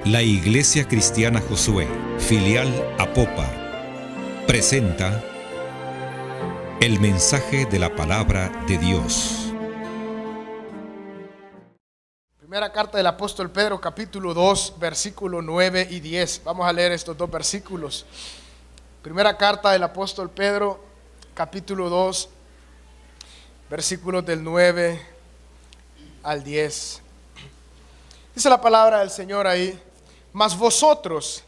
La Iglesia Cristiana Josué, filial Apopa, presenta el mensaje de la palabra de Dios. Primera carta del apóstol Pedro, capítulo 2, versículo 9 y 10. Vamos a leer estos dos versículos. Primera carta del apóstol Pedro, capítulo 2, versículos del 9 al 10. Dice la palabra del Señor ahí: mas vosotros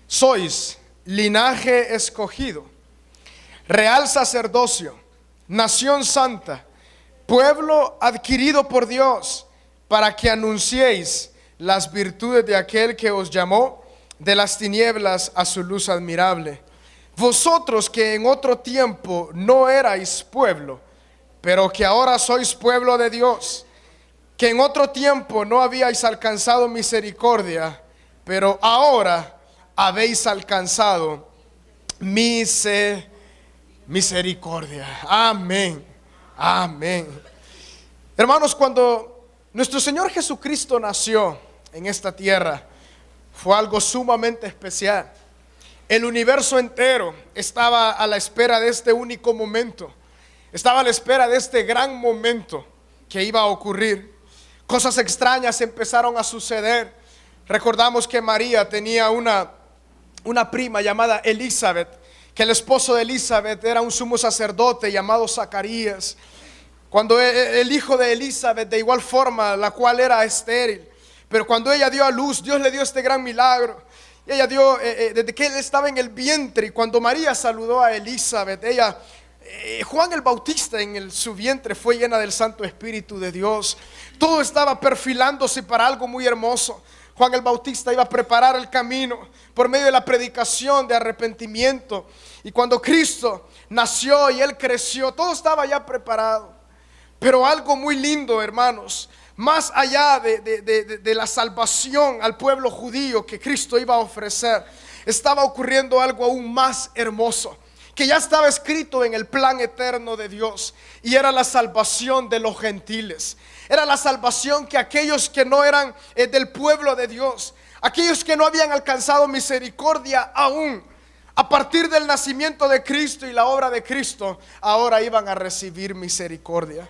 sois linaje escogido, real sacerdocio, nación santa, pueblo adquirido por Dios, para que anunciéis las virtudes de aquel que os llamó de las tinieblas a su luz admirable. Vosotros que en otro tiempo no erais pueblo, pero que ahora sois pueblo de Dios, que en otro tiempo no habíais alcanzado misericordia, pero ahora habéis alcanzado misericordia. Amén, amén. Hermanos, cuando nuestro Señor Jesucristo nació en esta tierra, fue algo sumamente especial. El universo entero estaba a la espera de este único momento. Estaba a la espera de este gran momento que iba a ocurrir. Cosas extrañas empezaron a suceder. Recordamos que María tenía una prima llamada Elizabeth, que el esposo de Elizabeth era un sumo sacerdote llamado Zacarías. Cuando el hijo de Elizabeth, de igual forma, la cual era estéril, pero cuando ella dio a luz, Dios le dio este gran milagro. Y ella dio, desde que él estaba en el vientre, y cuando María saludó a Elizabeth, Juan el Bautista su vientre fue llena del Santo Espíritu de Dios. Todo estaba perfilándose para algo muy hermoso. Juan el Bautista iba a preparar el camino por medio de la predicación de arrepentimiento. Y cuando Cristo nació y Él creció, todo estaba ya preparado. Pero algo muy lindo, hermanos, más allá de la salvación al pueblo judío que Cristo iba a ofrecer, estaba ocurriendo algo aún más hermoso, que ya estaba escrito en el plan eterno de Dios, y era la salvación de los gentiles. Era la salvación que aquellos que no eran del pueblo de Dios, aquellos que no habían alcanzado misericordia aún, a partir del nacimiento de Cristo y la obra de Cristo, ahora iban a recibir misericordia.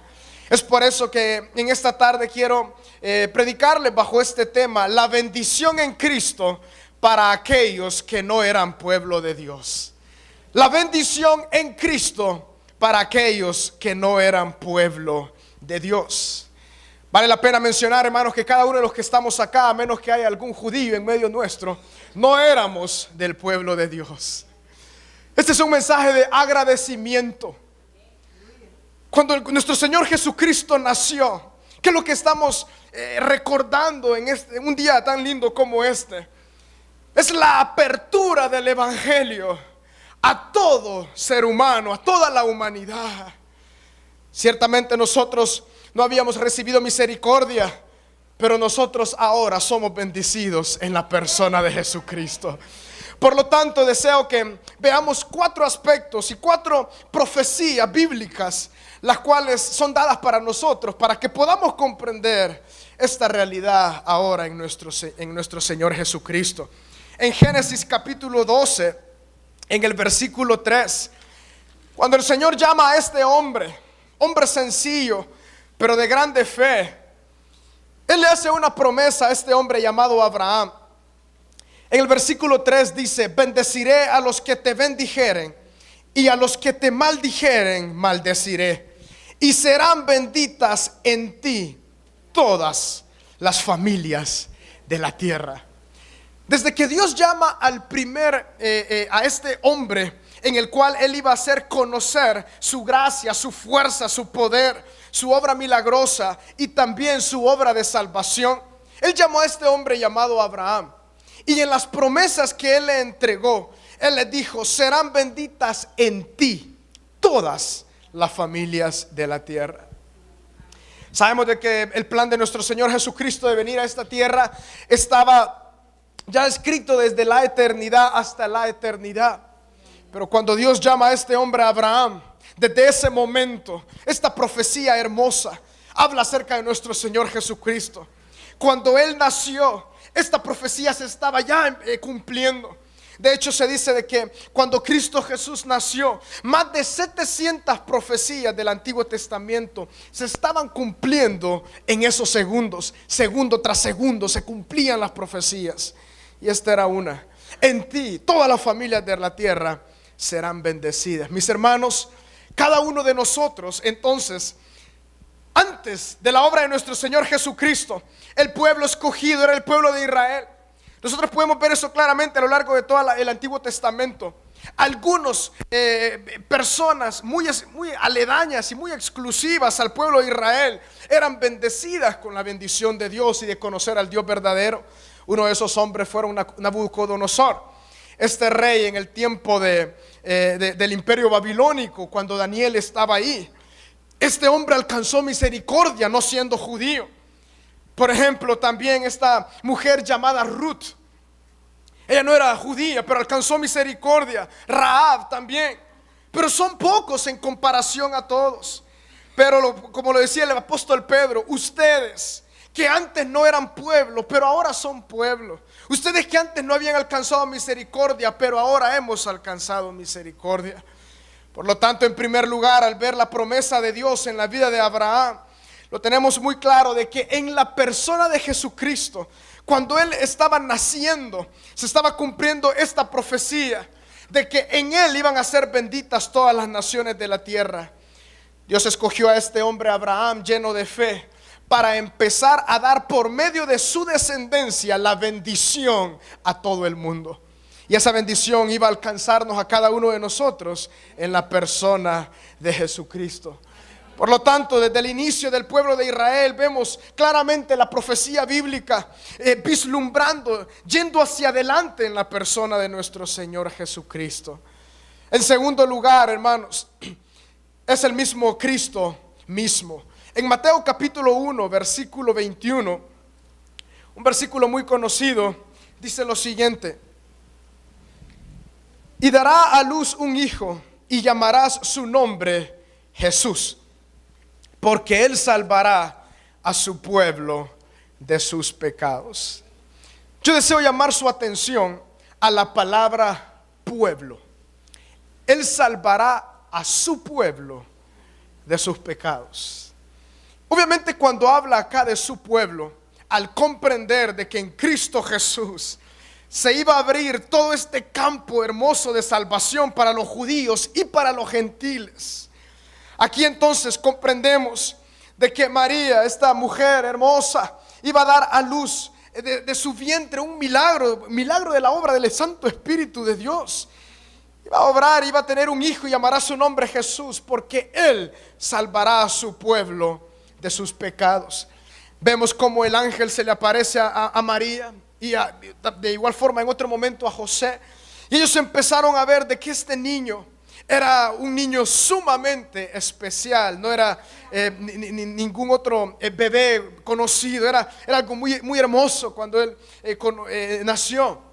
Es por eso que en esta tarde quiero predicarles bajo este tema: la bendición en Cristo para aquellos que no eran pueblo de Dios. La bendición en Cristo para aquellos que no eran pueblo de Dios. Vale la pena mencionar, hermanos, que cada uno de los que estamos acá, a menos que haya algún judío en medio nuestro, no éramos del pueblo de Dios. Este es un mensaje de agradecimiento. Cuando nuestro Señor Jesucristo nació, que es lo que estamos recordando en un día tan lindo como este, es la apertura del Evangelio a todo ser humano, a toda la humanidad. Ciertamente nosotros no habíamos recibido misericordia, pero nosotros ahora somos bendecidos en la persona de Jesucristo. Por lo tanto, deseo que veamos 4 aspectos y 4 profecías bíblicas, las cuales son dadas para nosotros, para que podamos comprender esta realidad ahora en nuestro Señor Jesucristo. En Génesis capítulo 12, en el versículo 3, cuando el Señor llama a este hombre sencillo, pero de grande fe, Él le hace una promesa a este hombre llamado Abraham. En el versículo 3 dice: bendeciré a los que te bendijeren, y a los que te maldijeren maldeciré, y serán benditas en ti todas las familias de la tierra. Desde que Dios llama a este hombre, en el cual Él iba a hacer conocer su gracia, su fuerza, su poder, su obra milagrosa y también su obra de salvación, Él llamó a este hombre llamado Abraham. Y en las promesas que Él le entregó, Él le dijo: serán benditas en ti todas las familias de la tierra. Sabemos de que el plan de nuestro Señor Jesucristo de venir a esta tierra estaba ya escrito desde la eternidad hasta la eternidad. Pero cuando Dios llama a este hombre Abraham, desde ese momento, esta profecía hermosa habla acerca de nuestro Señor Jesucristo. Cuando Él nació, esta profecía se estaba ya cumpliendo. De hecho, se dice de que cuando Cristo Jesús nació, más de 700 profecías del Antiguo Testamento se estaban cumpliendo en esos segundos. Segundo tras segundo se cumplían las profecías. Y esta era una: en ti todas las familias de la tierra serán bendecidas. Mis hermanos, cada uno de nosotros, entonces, antes de la obra de nuestro Señor Jesucristo, el pueblo escogido era el pueblo de Israel. Nosotros podemos ver eso claramente a lo largo de todo el Antiguo Testamento. Algunas personas muy aledañas y muy exclusivas al pueblo de Israel eran bendecidas con la bendición de Dios y de conocer al Dios verdadero. Uno de esos hombres fue Nabucodonosor, este rey en el tiempo del imperio babilónico, cuando Daniel estaba ahí. Este hombre alcanzó misericordia no siendo judío. Por ejemplo, también esta mujer llamada Ruth, ella no era judía, pero alcanzó misericordia. Rahab también. Pero son pocos en comparación a todos. Pero como lo decía el apóstol Pedro, ustedes que antes no eran pueblo, pero ahora son pueblo. Ustedes que antes no habían alcanzado misericordia, pero ahora hemos alcanzado misericordia. Por lo tanto, en primer lugar, al ver la promesa de Dios en la vida de Abraham, lo tenemos muy claro de que en la persona de Jesucristo, cuando Él estaba naciendo, se estaba cumpliendo esta profecía de que en Él iban a ser benditas todas las naciones de la tierra. Dios escogió a este hombre Abraham lleno de fe para empezar a dar por medio de su descendencia la bendición a todo el mundo. Y esa bendición iba a alcanzarnos a cada uno de nosotros en la persona de Jesucristo. Por lo tanto, desde el inicio del pueblo de Israel vemos claramente la profecía bíblica vislumbrando, yendo hacia adelante en la persona de nuestro Señor Jesucristo. En segundo lugar, hermanos, es el mismo Cristo mismo. En Mateo capítulo 1, versículo 21, un versículo muy conocido, dice lo siguiente: y dará a luz un hijo y llamarás su nombre Jesús, porque Él salvará a su pueblo de sus pecados. Yo deseo llamar su atención a la palabra pueblo. Él salvará a su pueblo de sus pecados. Obviamente, cuando habla acá de su pueblo, al comprender de que en Cristo Jesús se iba a abrir todo este campo hermoso de salvación para los judíos y para los gentiles. Aquí entonces comprendemos de que María, esta mujer hermosa, iba a dar a luz de su vientre un milagro de la obra del Santo Espíritu de Dios. Iba a obrar, iba a tener un hijo y llamará su nombre Jesús, porque Él salvará a su pueblo de sus pecados. Vemos como el ángel se le aparece a María y de igual forma en otro momento a José. Y ellos empezaron a ver de que este niño era un niño sumamente especial. No era ningún otro bebé conocido. Era algo muy, muy hermoso cuando él nació.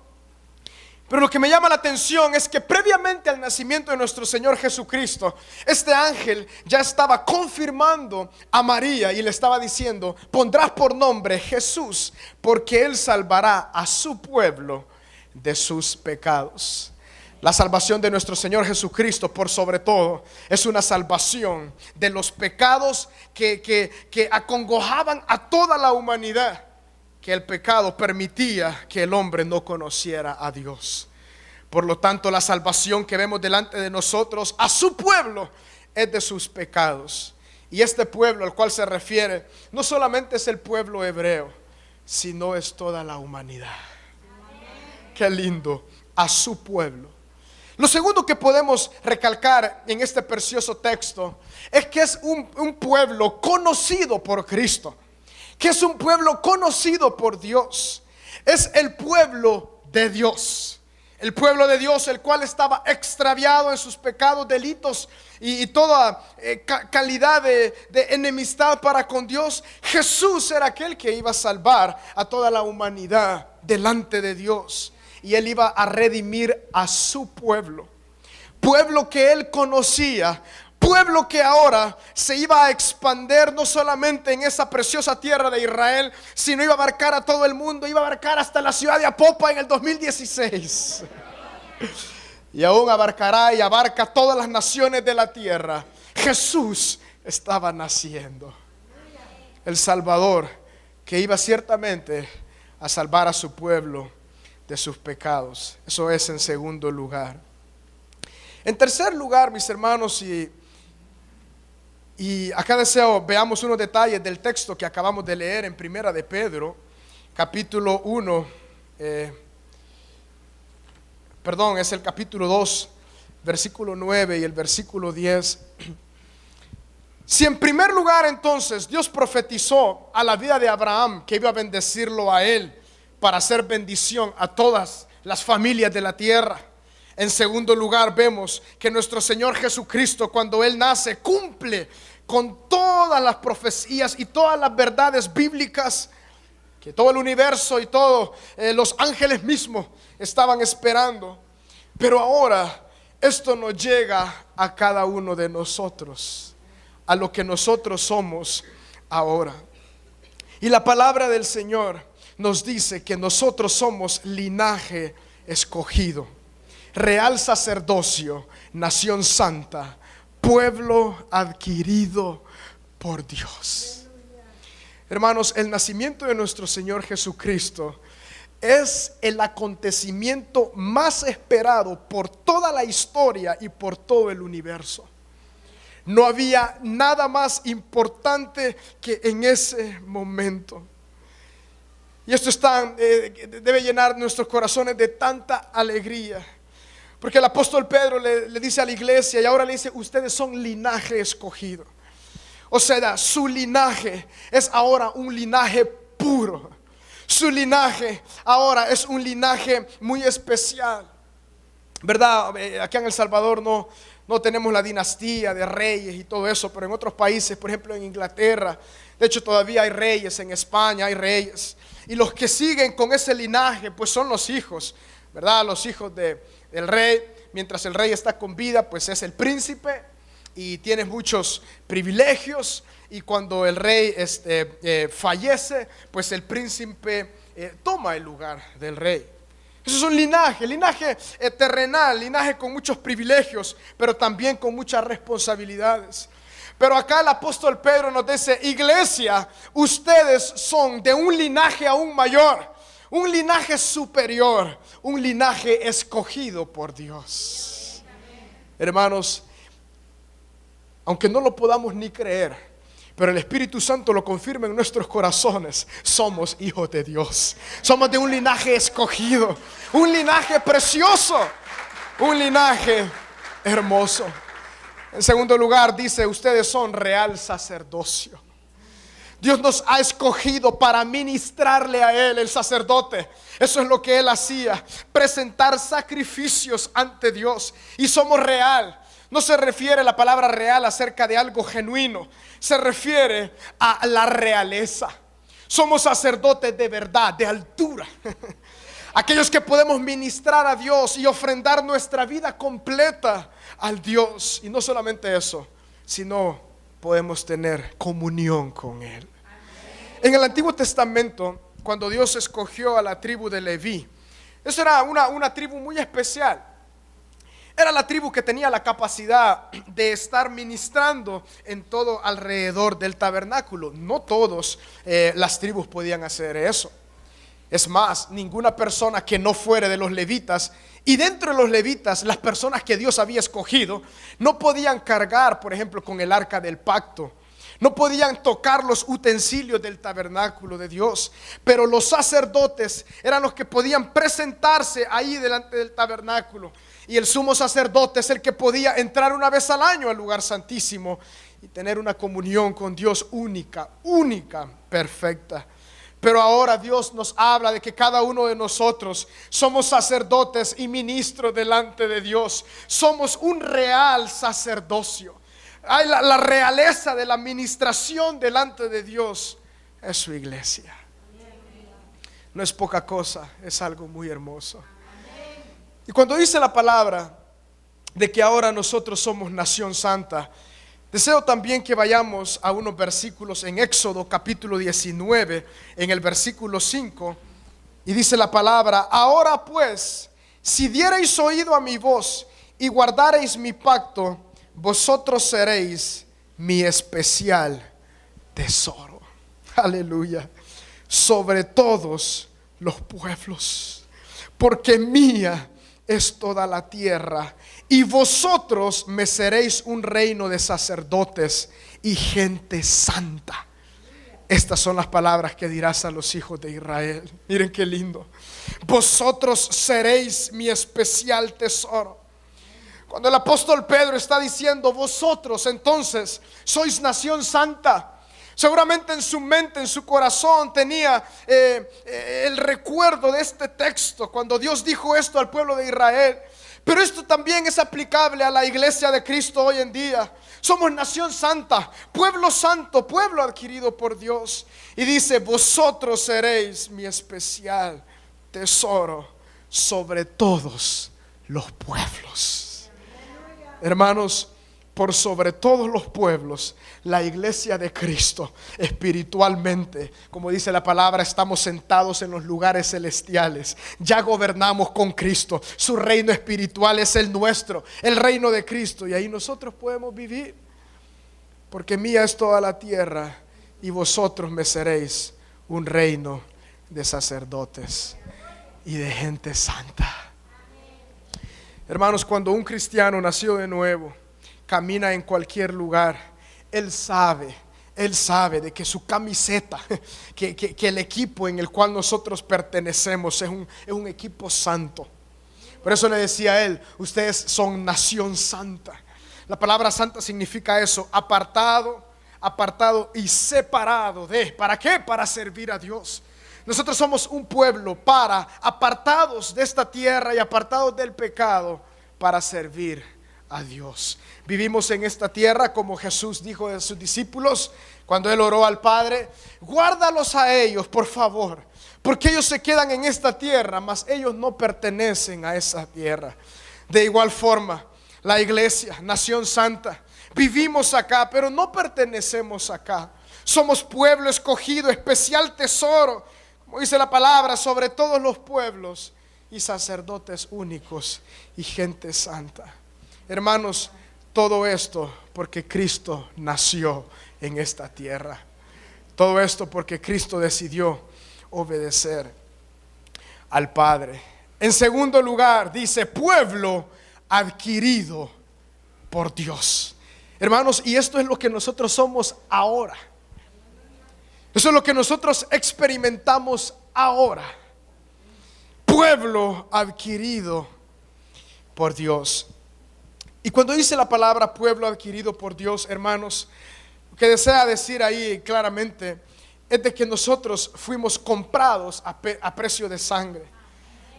Pero lo que me llama la atención es que previamente al nacimiento de nuestro Señor Jesucristo, este ángel ya estaba confirmando a María y le estaba diciendo: pondrás por nombre Jesús, porque Él salvará a su pueblo de sus pecados. La salvación de nuestro Señor Jesucristo, por sobre todo, es una salvación de los pecados que acongojaban a toda la humanidad. Que el pecado permitía que el hombre no conociera a Dios. Por lo tanto, la salvación que vemos delante de nosotros a su pueblo es de sus pecados. Y este pueblo al cual se refiere no solamente es el pueblo hebreo, sino es toda la humanidad. Qué lindo, a su pueblo. Lo segundo que podemos recalcar en este precioso texto es que es un pueblo conocido por Cristo. Que es un pueblo conocido por Dios. Es el pueblo de Dios. El pueblo de Dios, el cual estaba extraviado en sus pecados, delitos y toda calidad de enemistad para con Dios. Jesús era aquel que iba a salvar a toda la humanidad delante de Dios. Y Él iba a redimir a su pueblo. Pueblo que Él conocía Pueblo que ahora se iba a expandir no solamente en esa preciosa tierra de Israel, sino iba a abarcar a todo el mundo, iba a abarcar hasta la ciudad de Apopa en el 2016. Y aún abarcará y abarca todas las naciones de la tierra. Jesús estaba naciendo, el Salvador, que iba ciertamente a salvar a su pueblo de sus pecados. Eso es en segundo lugar. En tercer lugar, mis hermanos, y acá deseo veamos unos detalles del texto que acabamos de leer en Primera de Pedro, capítulo 1, es el capítulo 2, versículo 9 y el versículo 10. Si en primer lugar entonces Dios profetizó a la vida de Abraham que iba a bendecirlo a él para hacer bendición a todas las familias de la tierra, en segundo lugar vemos que nuestro Señor Jesucristo, cuando Él nace, cumple con todas las profecías y todas las verdades bíblicas que todo el universo y todos los ángeles mismos estaban esperando. Pero ahora esto nos llega a cada uno de nosotros, a lo que nosotros somos ahora. Y la palabra del Señor nos dice que nosotros somos linaje escogido, real sacerdocio, nación santa, pueblo adquirido por Dios. Hermanos, el nacimiento de nuestro Señor Jesucristo es el acontecimiento más esperado por toda la historia y por todo el universo. No había nada más importante que en ese momento. Y esto debe llenar nuestros corazones de tanta alegría. Porque el apóstol Pedro le dice a la iglesia, y ahora le dice: ustedes son linaje escogido. O sea, su linaje es ahora un linaje puro. Su linaje ahora es un linaje muy especial, ¿verdad? Aquí en El Salvador no tenemos la dinastía de reyes y todo eso, pero en otros países, por ejemplo en Inglaterra, de hecho todavía hay reyes, en España hay reyes. Y los que siguen con ese linaje pues son los hijos, ¿verdad? Los hijos del rey. Mientras el rey está con vida, pues es el príncipe y tiene muchos privilegios. Y cuando el rey fallece, pues el príncipe toma el lugar del rey. Eso es un linaje terrenal, linaje con muchos privilegios, pero también con muchas responsabilidades. Pero acá el apóstol Pedro nos dice: iglesia, ustedes son de un linaje aún mayor, un linaje superior, un linaje escogido por Dios. Hermanos, aunque no lo podamos ni creer, pero el Espíritu Santo lo confirma en nuestros corazones, somos hijos de Dios. Somos de un linaje escogido, un linaje precioso, un linaje hermoso. En segundo lugar dice: ustedes son real sacerdocio. Dios nos ha escogido para ministrarle a Él, el sacerdote. Eso es lo que Él hacía, presentar sacrificios ante Dios. Y somos real. No se refiere la palabra real acerca de algo genuino, se refiere a la realeza. Somos sacerdotes de verdad, de altura. Aquellos que podemos ministrar a Dios y ofrendar nuestra vida completa al Dios. Y no solamente eso, sino podemos tener comunión con Él. En el Antiguo Testamento, cuando Dios escogió a la tribu de Leví, eso era una tribu muy especial. Era la tribu que tenía la capacidad de estar ministrando en todo alrededor del tabernáculo. No todas las tribus podían hacer eso. Es más, ninguna persona que no fuere de los levitas, y dentro de los levitas, las personas que Dios había escogido, no podían cargar, por ejemplo, con el arca del pacto. No podían tocar los utensilios del tabernáculo de Dios. Pero los sacerdotes eran los que podían presentarse ahí delante del tabernáculo. Y el sumo sacerdote es el que podía entrar una vez al año al lugar santísimo y tener una comunión con Dios única, perfecta. Pero ahora Dios nos habla de que cada uno de nosotros somos sacerdotes y ministros delante de Dios. Somos un real sacerdocio. Hay la realeza de la administración delante de Dios. Es su iglesia. No es poca cosa, es algo muy hermoso. Y cuando dice la palabra de que ahora nosotros somos nación santa, Deseo también que vayamos a unos versículos en Éxodo capítulo 19, en el versículo 5, y dice la palabra: ahora pues, si diereis oído a mi voz y guardareis mi pacto, vosotros seréis mi especial tesoro. Aleluya. Sobre todos los pueblos, porque mía es toda la tierra, y vosotros me seréis un reino de sacerdotes y gente santa. Estas son las palabras que dirás a los hijos de Israel. Miren qué lindo. Vosotros seréis mi especial tesoro. Cuando el apóstol Pedro está diciendo vosotros, entonces sois nación santa, seguramente en su mente, en su corazón tenía el recuerdo de este texto cuando Dios dijo esto al pueblo de Israel. Pero esto también es aplicable a la iglesia de Cristo hoy en día. Somos nación santa, pueblo santo, pueblo adquirido por Dios. Y dice: vosotros seréis mi especial tesoro sobre todos los pueblos. Hermanos, por sobre todos los pueblos, la iglesia de Cristo espiritualmente, como dice la palabra, estamos sentados en los lugares celestiales. Ya gobernamos con Cristo. Su reino espiritual es el nuestro, el reino de Cristo, y ahí nosotros podemos vivir. Porque mía es toda la tierra, y vosotros me seréis un reino de sacerdotes y de gente santa. Hermanos, cuando un cristiano nació de nuevo, camina en cualquier lugar, él sabe de que su camiseta, que el equipo en el cual nosotros pertenecemos es un equipo santo. Por eso le decía a él: ustedes son nación santa. La palabra santa significa eso: apartado y separado de. ¿Para qué? Para servir a Dios. Nosotros somos un pueblo apartados de esta tierra y apartados del pecado para servir a Dios. Vivimos en esta tierra como Jesús dijo de sus discípulos cuando Él oró al Padre: guárdalos a ellos, por favor, porque ellos se quedan en esta tierra, mas ellos no pertenecen a esa tierra. De igual forma, la iglesia, nación santa, vivimos acá, pero no pertenecemos acá. Somos pueblo escogido, especial tesoro, como dice la palabra, sobre todos los pueblos, y sacerdotes únicos y gente santa. Hermanos, todo esto porque Cristo nació en esta tierra. Todo esto porque Cristo decidió obedecer al Padre. En segundo lugar, dice: pueblo adquirido por Dios. Hermanos, y esto es lo que nosotros somos ahora. Eso es lo que nosotros experimentamos ahora. Pueblo adquirido por Dios. Y cuando dice la palabra pueblo adquirido por Dios, hermanos, lo que desea decir ahí claramente es de que nosotros fuimos comprados a precio de sangre,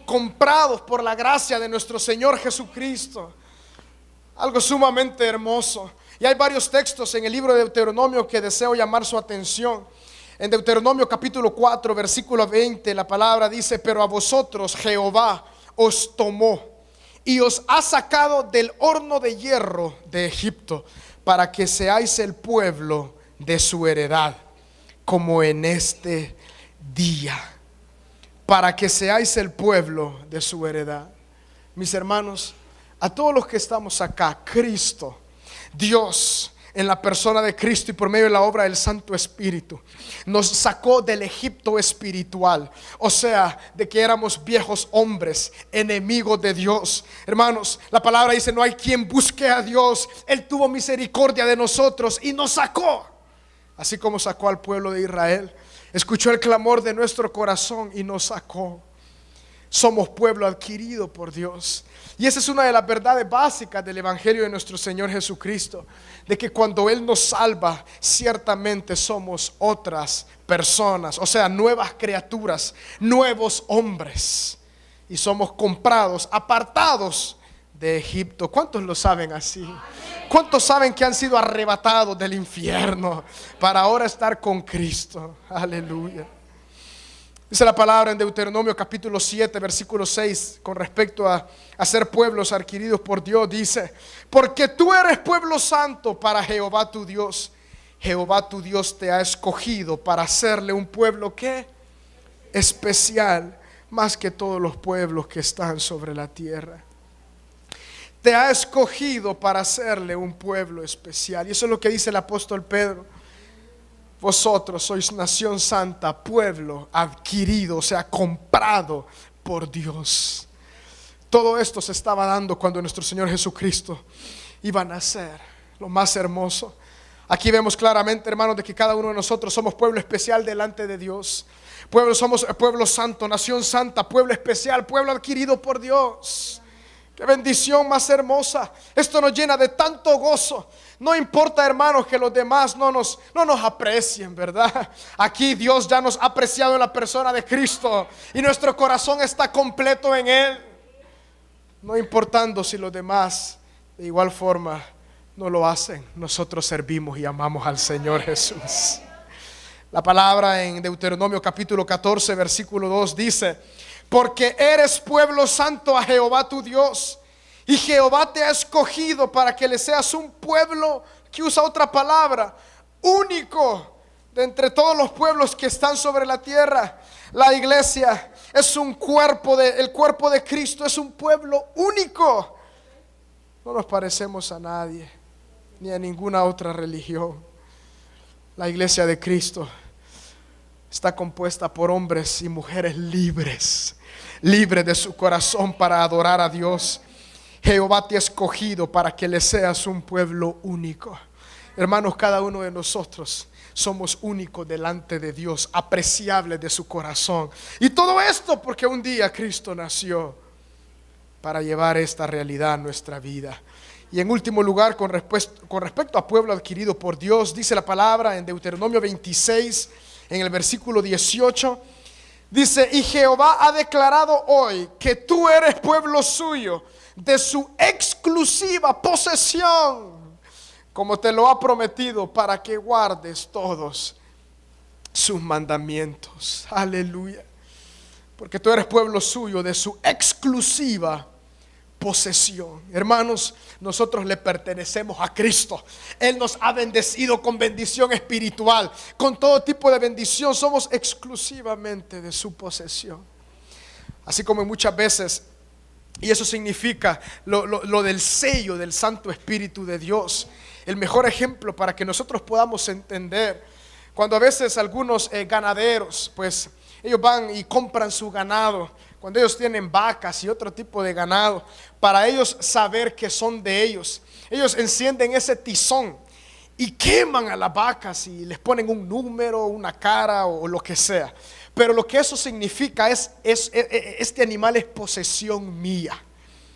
comprados por la gracia de nuestro Señor Jesucristo. Algo sumamente hermoso. Y hay varios textos en el libro de Deuteronomio que deseo llamar su atención. En Deuteronomio capítulo 4, versículo 20, la palabra dice: pero a vosotros Jehová os tomó y os ha sacado del horno de hierro de Egipto, para que seáis el pueblo de su heredad, como en este día. Para que seáis el pueblo de su heredad. Mis hermanos, a todos los que estamos acá, Cristo, Dios, en la persona de Cristo y por medio de la obra del Santo Espíritu, nos sacó del Egipto espiritual, o sea, de que éramos viejos hombres, enemigos de Dios. Hermanos, la palabra dice: no hay quien busque a Dios. Él tuvo misericordia de nosotros y nos sacó, así como sacó al pueblo de Israel. Escuchó el clamor de nuestro corazón y nos sacó. Somos pueblo adquirido por Dios. Y esa es una de las verdades básicas del Evangelio de nuestro Señor Jesucristo, de que cuando Él nos salva, ciertamente somos otras personas, o sea, nuevas criaturas, nuevos hombres, y somos comprados, apartados de Egipto. ¿Cuántos lo saben así? ¿Cuántos saben que han sido arrebatados del infierno para ahora estar con Cristo? Aleluya. Dice la palabra en Deuteronomio capítulo 7, versículo 6, con respecto a ser pueblos adquiridos por Dios, dice: porque tú eres pueblo santo para Jehová tu Dios. Jehová tu Dios te ha escogido para hacerle un pueblo ¿qué? Especial, más que todos los pueblos que están sobre la tierra. Te ha escogido para hacerle un pueblo especial. Y eso es lo que dice el apóstol Pedro. Vosotros sois nación santa, pueblo adquirido, o sea, comprado por Dios. Todo esto se estaba dando cuando nuestro Señor Jesucristo iba a nacer. Lo más hermoso. Aquí vemos claramente, hermanos, de que cada uno de nosotros somos pueblo especial delante de Dios. Somos pueblo santo, nación santa, pueblo especial, pueblo adquirido por Dios. Qué bendición más hermosa. Esto nos llena de tanto gozo. No importa, hermanos, que los demás no nos aprecien, ¿verdad? Aquí Dios ya nos ha apreciado en la persona de Cristo y nuestro corazón está completo en Él. No importando si los demás de igual forma no lo hacen, nosotros servimos y amamos al Señor Jesús. La palabra en Deuteronomio capítulo 14, versículo 2 dice: porque eres pueblo santo a Jehová tu Dios, y Jehová te ha escogido para que le seas un pueblo, que usa otra palabra, único de entre todos los pueblos que están sobre la tierra. La iglesia es un cuerpo, el cuerpo de Cristo es un pueblo único. No nos parecemos a nadie, ni a ninguna otra religión. La iglesia de Cristo está compuesta por hombres y mujeres libres de su corazón para adorar a Dios. Jehová te ha escogido para que le seas un pueblo único. Hermanos, cada uno de nosotros somos únicos delante de Dios, apreciables de su corazón. Y todo esto porque un día Cristo nació para llevar esta realidad a nuestra vida. Y en último lugar, con respecto a pueblo adquirido por Dios, dice la palabra en Deuteronomio 26, en el versículo 18, dice: y Jehová ha declarado hoy que tú eres pueblo suyo, de su exclusiva posesión, como te lo ha prometido, para que guardes todos sus mandamientos. Aleluya. Porque tú eres pueblo suyo, de su exclusiva posesión. Hermanos, nosotros le pertenecemos a Cristo. Él nos ha bendecido con bendición espiritual, con todo tipo de bendición. Somos exclusivamente de su posesión. Así como muchas veces, y eso significa lo del sello del Santo Espíritu de Dios. El mejor ejemplo para que nosotros podamos entender, cuando a veces algunos ganaderos, pues ellos van y compran su ganado, cuando ellos tienen vacas y otro tipo de ganado, para ellos saber que son de ellos, ellos encienden ese tizón y queman a las vacas y les ponen un número, una cara o lo que sea. Pero lo que eso significa es este animal es posesión mía.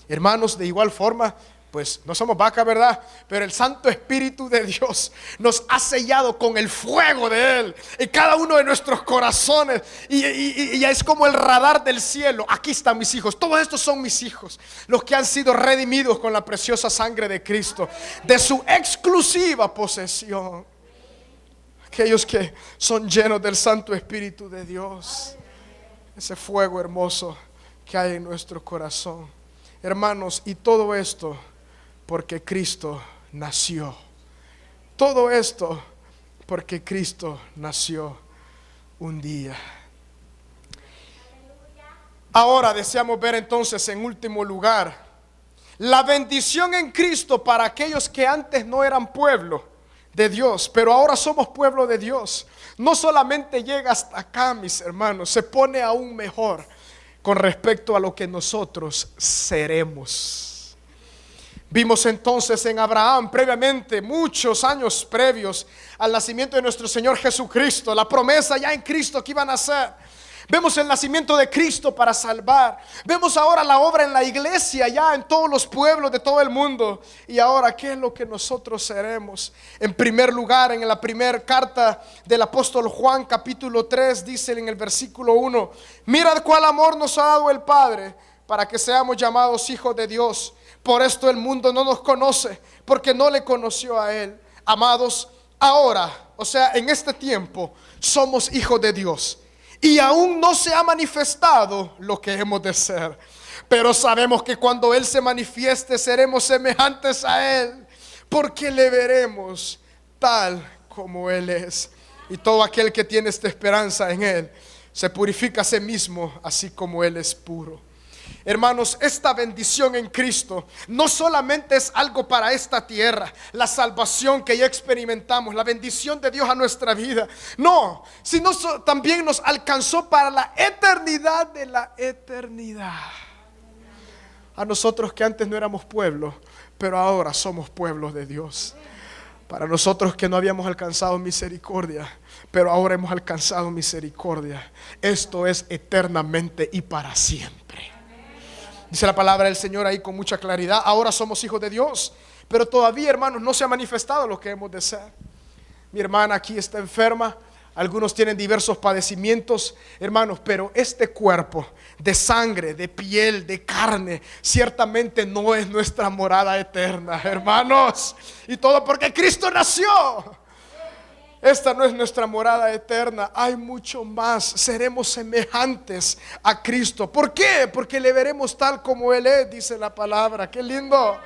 Hermanos, de igual forma, pues no somos vacas, ¿verdad? Pero el Santo Espíritu de Dios nos ha sellado con el fuego de Él en cada uno de nuestros corazones. Y es como el radar del cielo. Aquí están mis hijos. Todos estos son mis hijos, los que han sido redimidos con la preciosa sangre de Cristo, de su exclusiva posesión. Aquellos que son llenos del Santo Espíritu de Dios, ese fuego hermoso que hay en nuestro corazón. Hermanos, y todo esto porque Cristo nació. Todo esto porque Cristo nació un día. Ahora deseamos ver entonces, en último lugar, la bendición en Cristo para aquellos que antes no eran pueblo de Dios, pero ahora somos pueblo de Dios. No solamente llega hasta acá, mis hermanos, se pone aún mejor con respecto a lo que nosotros seremos. Vimos entonces en Abraham previamente, muchos años previos al nacimiento de nuestro Señor Jesucristo, la promesa ya en Cristo que iba a nacer. Vemos el nacimiento de Cristo para salvar. Vemos ahora la obra en la iglesia, ya en todos los pueblos de todo el mundo. Y ahora, ¿qué es lo que nosotros seremos? En primer lugar, en la primera carta del apóstol Juan, capítulo 3, dice en el versículo 1: mirad cuál amor nos ha dado el Padre, para que seamos llamados hijos de Dios. Por esto el mundo no nos conoce, porque no le conoció a Él. Amados, ahora, o sea, en este tiempo, somos hijos de Dios. y aún no se ha manifestado lo que hemos de ser. Pero sabemos que cuando Él se manifieste seremos semejantes a Él, porque le veremos tal como Él es. Y todo aquel que tiene esta esperanza en Él se purifica a sí mismo, así como Él es puro. Hermanos, esta bendición en Cristo no solamente es algo para esta tierra, la salvación que ya experimentamos, la bendición de Dios a nuestra vida, no, sino también nos alcanzó para la eternidad de la eternidad. A nosotros que antes no éramos pueblo, pero ahora somos pueblos de Dios. Para nosotros que no habíamos alcanzado misericordia, pero ahora hemos alcanzado misericordia. Esto es eternamente y para siempre. Dice la palabra del Señor ahí con mucha claridad. Ahora somos hijos de Dios, pero todavía, hermanos, no se ha manifestado lo que hemos de ser. Mi hermana aquí está enferma. Algunos tienen diversos padecimientos, hermanos, pero este cuerpo de sangre, de piel, de carne, ciertamente no es nuestra morada eterna, hermanos. Y todo porque Cristo nació. Esta no es nuestra morada eterna. Hay mucho más. Seremos semejantes a Cristo. ¿Por qué? Porque le veremos tal como Él es, dice la palabra. ¡Qué lindo!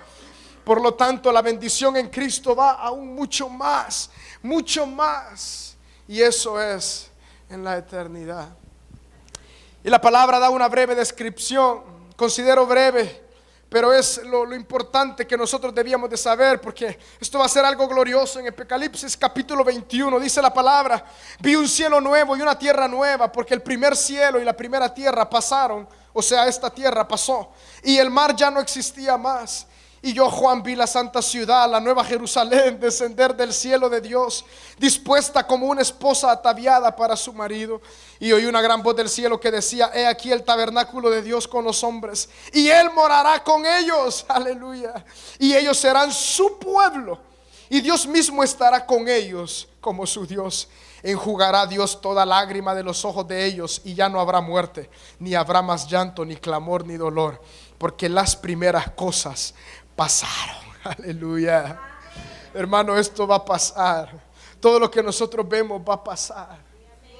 Por lo tanto, la bendición en Cristo va aún mucho más. Mucho más. Y eso es en la eternidad. Y la palabra da una breve descripción. Considero breve, pero es lo importante que nosotros debíamos de saber, porque esto va a ser algo glorioso. En Apocalipsis capítulo 21 dice la palabra: vi un cielo nuevo y una tierra nueva, porque el primer cielo y la primera tierra pasaron, o sea, esta tierra pasó, y el mar ya no existía más. Y yo, Juan, vi la santa ciudad, la nueva Jerusalén, descender del cielo de Dios, dispuesta como una esposa ataviada para su marido. Y oí una gran voz del cielo que decía: he aquí el tabernáculo de Dios con los hombres, y Él morará con ellos. Aleluya. Y ellos serán su pueblo, y Dios mismo estará con ellos como su Dios. Enjugará Dios toda lágrima de los ojos de ellos, y ya no habrá muerte, ni habrá más llanto, ni clamor, ni dolor, porque las primeras cosas pasaron. Aleluya. Hermano, esto va a pasar. Todo lo que nosotros vemos va a pasar.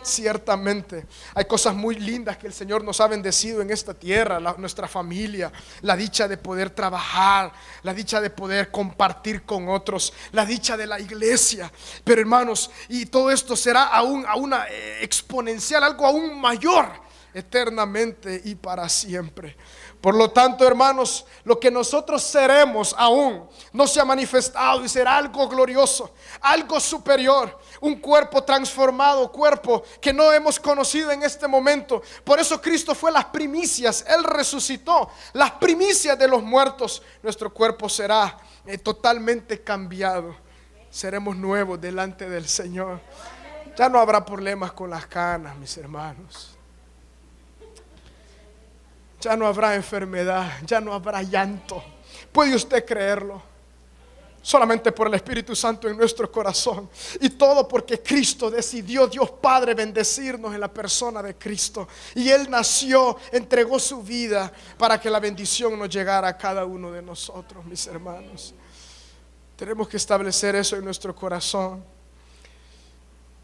Ciertamente hay cosas muy lindas que el Señor nos ha bendecido en esta tierra, nuestra familia, la dicha de poder trabajar, la dicha de poder compartir con otros, la dicha de la iglesia. Pero hermanos, y todo esto será aún a una exponencial, algo aún mayor, eternamente y para siempre. Por lo tanto, hermanos, lo que nosotros seremos aún no se ha manifestado, y será algo glorioso, algo superior, un cuerpo transformado, cuerpo que no hemos conocido en este momento. Por eso Cristo fue las primicias, Él resucitó, las primicias de los muertos. Nuestro cuerpo será totalmente cambiado, seremos nuevos delante del Señor. Ya no habrá problemas con las canas, mis hermanos. Ya no habrá enfermedad, ya no habrá llanto. ¿Puede usted creerlo? Solamente por el Espíritu Santo en nuestro corazón. Y todo porque Cristo decidió, Dios Padre, bendecirnos en la persona de Cristo. Y Él nació, entregó su vida para que la bendición nos llegara a cada uno de nosotros, mis hermanos. Tenemos que establecer eso en nuestro corazón.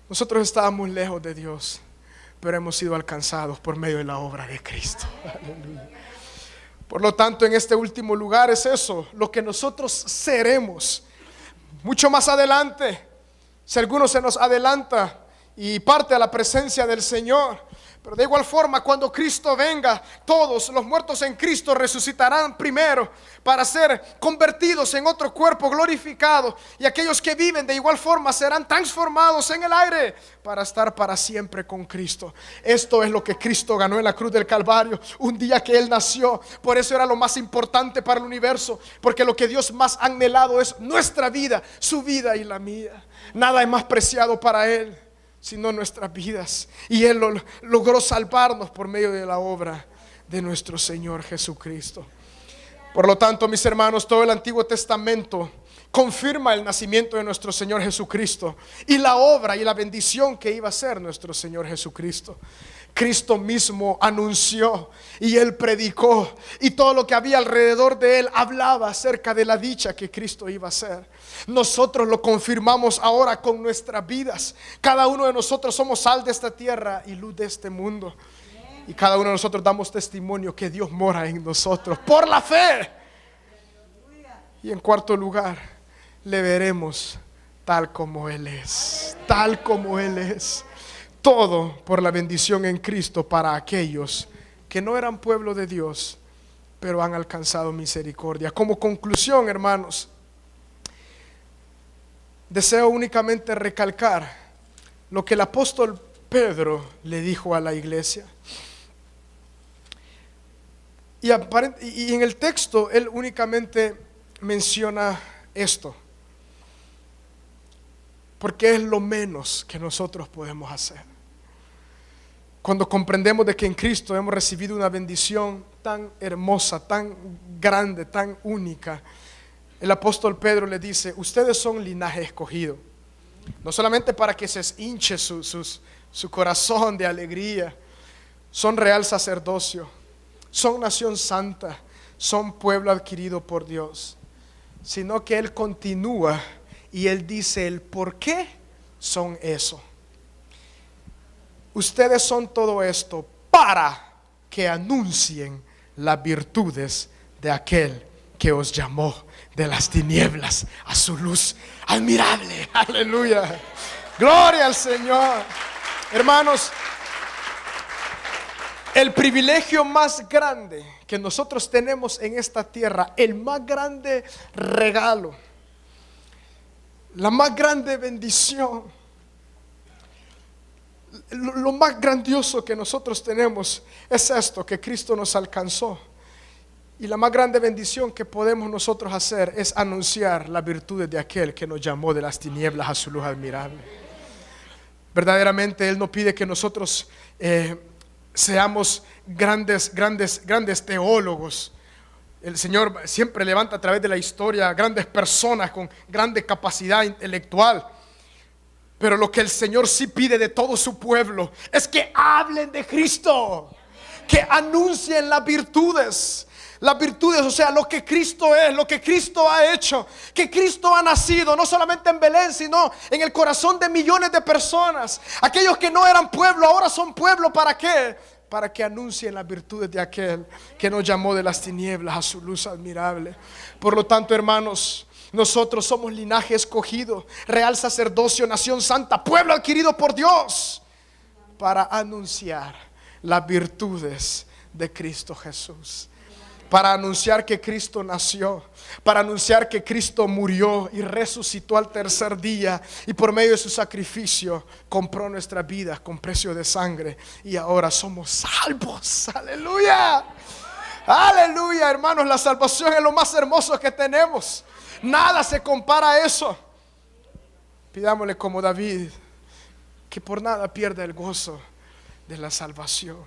Nosotros estábamos lejos de Dios, pero hemos sido alcanzados por medio de la obra de Cristo. Aleluya. Por lo tanto, en este último lugar es eso, lo que nosotros seremos. Mucho más adelante, si alguno se nos adelanta y parte a la presencia del Señor, pero de igual forma, cuando Cristo venga, todos los muertos en Cristo resucitarán primero para ser convertidos en otro cuerpo glorificado, y aquellos que viven de igual forma serán transformados en el aire para estar para siempre con Cristo. Esto es lo que Cristo ganó en la cruz del Calvario, un día que Él nació. Por eso era lo más importante para el universo, porque lo que Dios más ha anhelado es nuestra vida, su vida y la mía. Nada es más preciado para Él sino nuestras vidas, y Él logró salvarnos por medio de la obra de nuestro Señor Jesucristo. Por lo tanto, mis hermanos, todo el Antiguo Testamento confirma el nacimiento de nuestro Señor Jesucristo y la obra y la bendición que iba a ser nuestro Señor Jesucristo. Cristo mismo anunció y Él predicó, y todo lo que había alrededor de Él hablaba acerca de la dicha que Cristo iba a hacer. Nosotros lo confirmamos ahora con nuestras vidas. Cada uno de nosotros somos sal de esta tierra y luz de este mundo. Y cada uno de nosotros damos testimonio que Dios mora en nosotros por la fe. Y en cuarto lugar, le veremos tal como Él es. Tal como Él es. Todo por la bendición en Cristo para aquellos que no eran pueblo de Dios, pero han alcanzado misericordia. Como conclusión, hermanos, deseo únicamente recalcar lo que el apóstol Pedro le dijo a la iglesia. Y en el texto él únicamente menciona esto, porque es lo menos que nosotros podemos hacer. Cuando comprendemos de que en Cristo hemos recibido una bendición tan hermosa, tan grande, tan única, el apóstol Pedro le dice: ustedes son linaje escogido, no solamente para que se hinche su corazón de alegría, son real sacerdocio, son nación santa, son pueblo adquirido por Dios, sino que él continúa y él dice el por qué son eso. Ustedes son todo esto para que anuncien las virtudes de aquel que os llamó de las tinieblas a su luz admirable. Aleluya. Gloria al Señor. Hermanos, el privilegio más grande que nosotros tenemos en esta tierra, el más grande regalo, la más grande bendición, lo más grandioso que nosotros tenemos es esto, que Cristo nos alcanzó. Y la más grande bendición que podemos nosotros hacer es anunciar las virtudes de aquel que nos llamó de las tinieblas a su luz admirable. Verdaderamente Él no pide que nosotros seamos grandes teólogos. El Señor siempre levanta a través de la historia grandes personas con grande capacidad intelectual. Pero lo que el Señor sí pide de todo su pueblo es que hablen de Cristo, que anuncien las virtudes, o sea, lo que Cristo es, lo que Cristo ha hecho, que Cristo ha nacido, no solamente en Belén, sino en el corazón de millones de personas. Aquellos que no eran pueblo, ahora son pueblo. ¿Para qué? Para que anuncien las virtudes de aquel que nos llamó de las tinieblas a su luz admirable. Por lo tanto, hermanos, nosotros somos linaje escogido, real sacerdocio, nación santa, pueblo adquirido por Dios, para anunciar las virtudes de Cristo Jesús, para anunciar que Cristo nació, para anunciar que Cristo murió y resucitó al tercer día, y por medio de su sacrificio compró nuestra vida con precio de sangre, y ahora somos salvos. Aleluya, aleluya. Hermanos, la salvación es lo más hermoso que tenemos. Nada se compara a eso. Pidámosle como David, que por nada pierda el gozo de la salvación.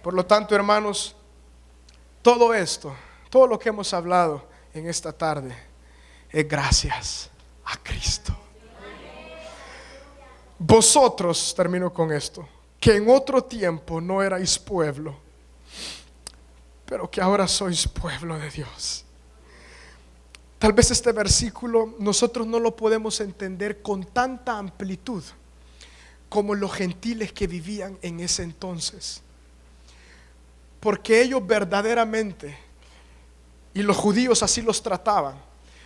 Por lo tanto, hermanos, todo esto, todo lo que hemos hablado en esta tarde, es gracias a Cristo. Vosotros, termino con esto, que en otro tiempo no erais pueblo, pero que ahora sois pueblo de Dios. Tal vez este versículo nosotros no lo podemos entender con tanta amplitud como los gentiles que vivían en ese entonces, porque ellos verdaderamente, y los judíos así los trataban,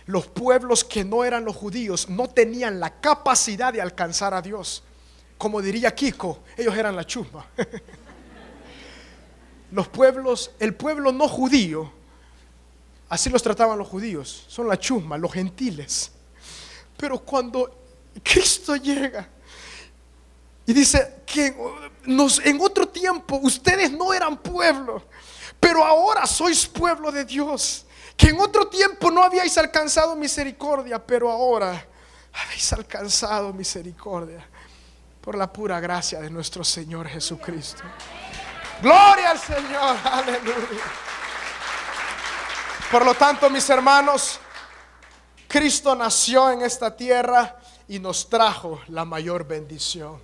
los pueblos que no eran los judíos no tenían la capacidad de alcanzar a Dios. Como diría Kiko, ellos eran la chusma. El pueblo no judío, así los trataban los judíos, son la chusma, los gentiles. Pero cuando Cristo llega y dice que en otro tiempo ustedes no eran pueblo, pero ahora sois pueblo de Dios, que en otro tiempo no habíais alcanzado misericordia, pero ahora habéis alcanzado misericordia por la pura gracia de nuestro Señor Jesucristo. Gloria al Señor, aleluya. Por lo tanto, mis hermanos, Cristo nació en esta tierra y nos trajo la mayor bendición.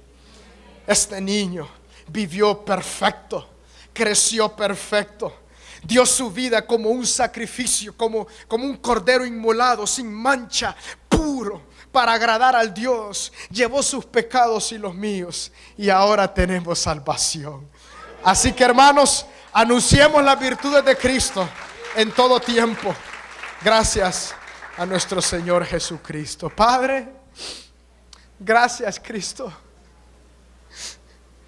Este niño vivió perfecto, creció perfecto. Dio su vida como un sacrificio, como un cordero inmolado, sin mancha, puro, para agradar al Dios. Llevó sus pecados y los míos, y ahora tenemos salvación. Así que, hermanos, anunciemos las virtudes de Cristo en todo tiempo. Gracias a nuestro Señor Jesucristo. Padre, gracias, Cristo,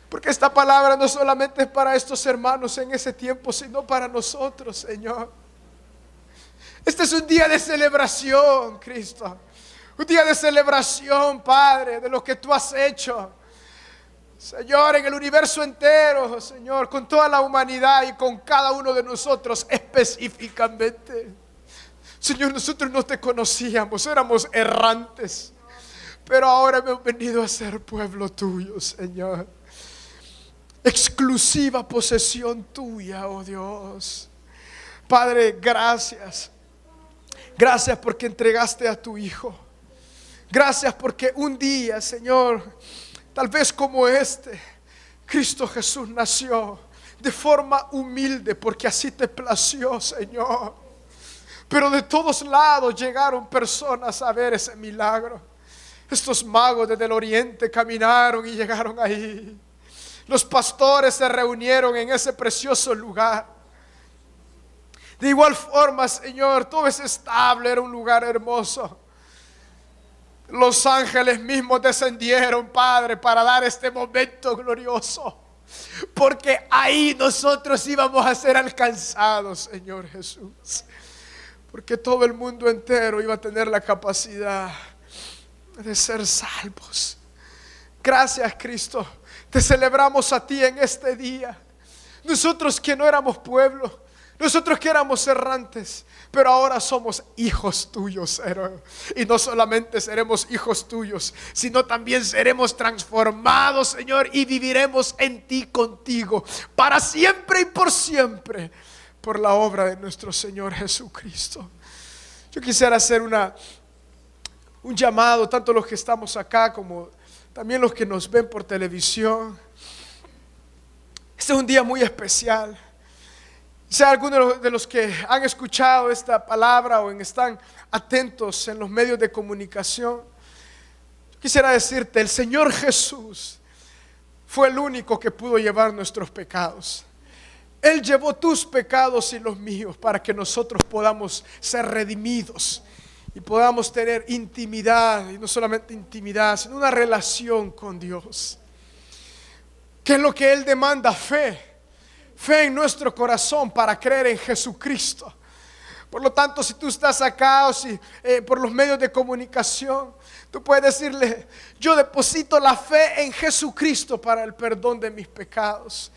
porque esta palabra no solamente es para estos hermanos en ese tiempo, sino para nosotros, Señor. Este es un día de celebración, Cristo. Un día de celebración, Padre, de lo que tú has hecho, Señor, en el universo entero, Señor, con toda la humanidad y con cada uno de nosotros específicamente. Señor, nosotros no te conocíamos, éramos errantes, pero ahora hemos venido a ser pueblo tuyo, Señor. Exclusiva posesión tuya, oh Dios. Padre, gracias. Gracias porque entregaste a tu Hijo. Gracias porque un día, Señor, tal vez como este, Cristo Jesús nació de forma humilde porque así te plació, Señor. Pero de todos lados llegaron personas a ver ese milagro. Estos magos desde el oriente caminaron y llegaron ahí. Los pastores se reunieron en ese precioso lugar. De igual forma, Señor, todo ese establo era un lugar hermoso. Los ángeles mismos descendieron, Padre, para dar este momento glorioso. Porque ahí nosotros íbamos a ser alcanzados, Señor Jesús. Porque todo el mundo entero iba a tener la capacidad de ser salvos. Gracias, Cristo. Te celebramos a ti en este día. Nosotros que no éramos pueblo, nosotros que éramos errantes, pero ahora somos hijos tuyos, Señor. Y no solamente seremos hijos tuyos, sino también seremos transformados, Señor, y viviremos en ti contigo para siempre y por siempre, por la obra de nuestro Señor Jesucristo. Yo quisiera hacer un llamado, tanto los que estamos acá como también los que nos ven por televisión. Este es un día muy especial. Si hay algunos de los que han escuchado esta palabra o están atentos en los medios de comunicación, quisiera decirte, el Señor Jesús fue el único que pudo llevar nuestros pecados. Él llevó tus pecados y los míos para que nosotros podamos ser redimidos y podamos tener intimidad, y no solamente intimidad, sino una relación con Dios. ¿Qué es lo que Él demanda? Fe en nuestro corazón para creer en Jesucristo. Por lo tanto, si tú estás acá o si por los medios de comunicación, tú puedes decirle: yo deposito la fe en Jesucristo para el perdón de mis pecados.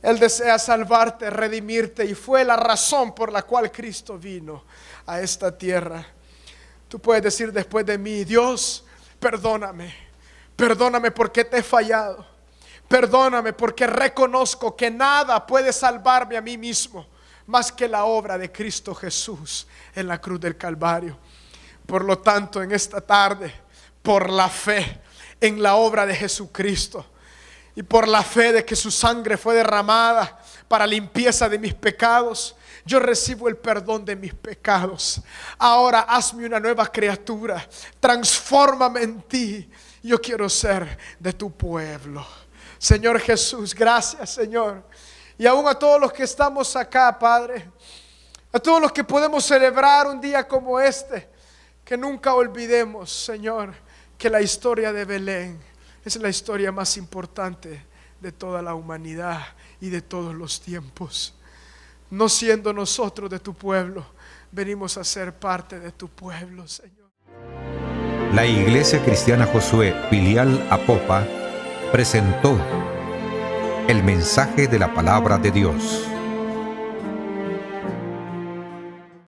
Él desea salvarte, redimirte, y fue la razón por la cual Cristo vino a esta tierra. Tú puedes decir después de mí: Dios, perdóname porque te he fallado. Perdóname porque reconozco que nada puede salvarme a mí mismo más que la obra de Cristo Jesús en la cruz del Calvario. Por lo tanto, en esta tarde, por la fe en la obra de Jesucristo y por la fe de que su sangre fue derramada para limpieza de mis pecados, yo recibo el perdón de mis pecados. Ahora hazme una nueva criatura, transfórmame en ti. Yo quiero ser de tu pueblo. Señor Jesús, gracias, Señor. Y aún a todos los que estamos acá, Padre, a todos los que podemos celebrar un día como este, que nunca olvidemos, Señor, que la historia de Belén es la historia más importante de toda la humanidad y de todos los tiempos. No siendo nosotros de tu pueblo, venimos a ser parte de tu pueblo, Señor. La Iglesia Cristiana Josué, filial Apopa, presentó el mensaje de la palabra de Dios.